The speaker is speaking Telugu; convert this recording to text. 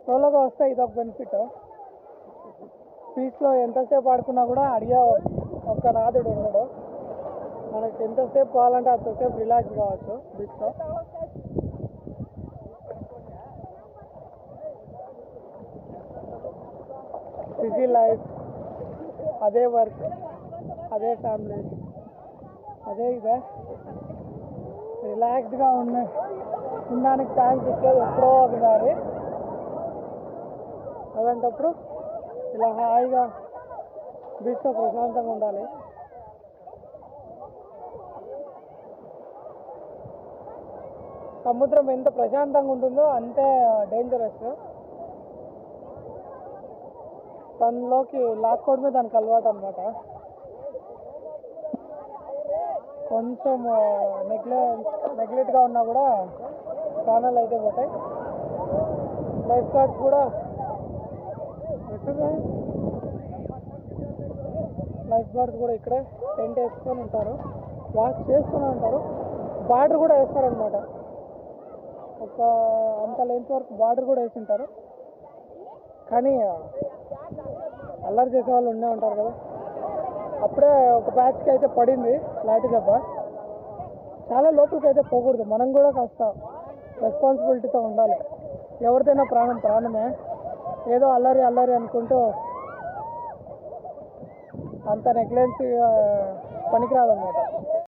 సోలోగా వస్తే ఇదొక బెనిఫిట్. బీచ్లో ఎంతసేపు ఆడుకున్నా కూడా అడిగే ఒక్క నాదుడు ఉండడు. మనకి ఎంతసేపు కావాలంటే అంతసేపు రిలాక్స్ కావచ్చు బీచ్లో. బిజీ లైఫ్, అదే వర్క్, అదే ఫ్యామిలీ, అదే ఇదే రిలాక్స్డ్గా ఉండడానికి టైం చిక్కేది ఎప్పుడో ఒకసారి. అలాంటప్పుడు ఇలా హాయిగా బీచ్లో ప్రశాంతంగా ఉండాలి. సముద్రం ఎంత ప్రశాంతంగా ఉంటుందో అంతే డేంజరస్. తనలోకి లాక్కోవడమే దానికి అలవాటు అనమాట. కొంచెం నెగ్లెక్ట్గా ఉన్నా కూడా ప్రాణాలు అయితే పోతాయి. లైఫ్ గార్డ్స్ కూడా ఇక్కడే టెంట్ వేసుకొని ఉంటారు, వాచ్ చేస్తూనే ఉంటారు. బార్డర్ కూడా వేస్తారనమాట. ఒక అంత లెంత్ వరకు బార్డర్ కూడా వేసి ఉంటారు. కానీ అల్లరి చేసే వాళ్ళు ఉండే ఉంటారు కదా. అప్పుడే ఒక బ్యాచ్కి అయితే పడింది లాఠీ దెబ్బ. చాలా లోపలికి అయితే పోకూడదు. మనం కూడా కాస్త రెస్పాన్సిబిలిటీతో ఉండాలి. ఎవరిదైనా ప్రాణమే. ఏదో అల్లరి అనుకుంటూ అంత నెగ్లెన్సీ పనికిరాదన్నమాట.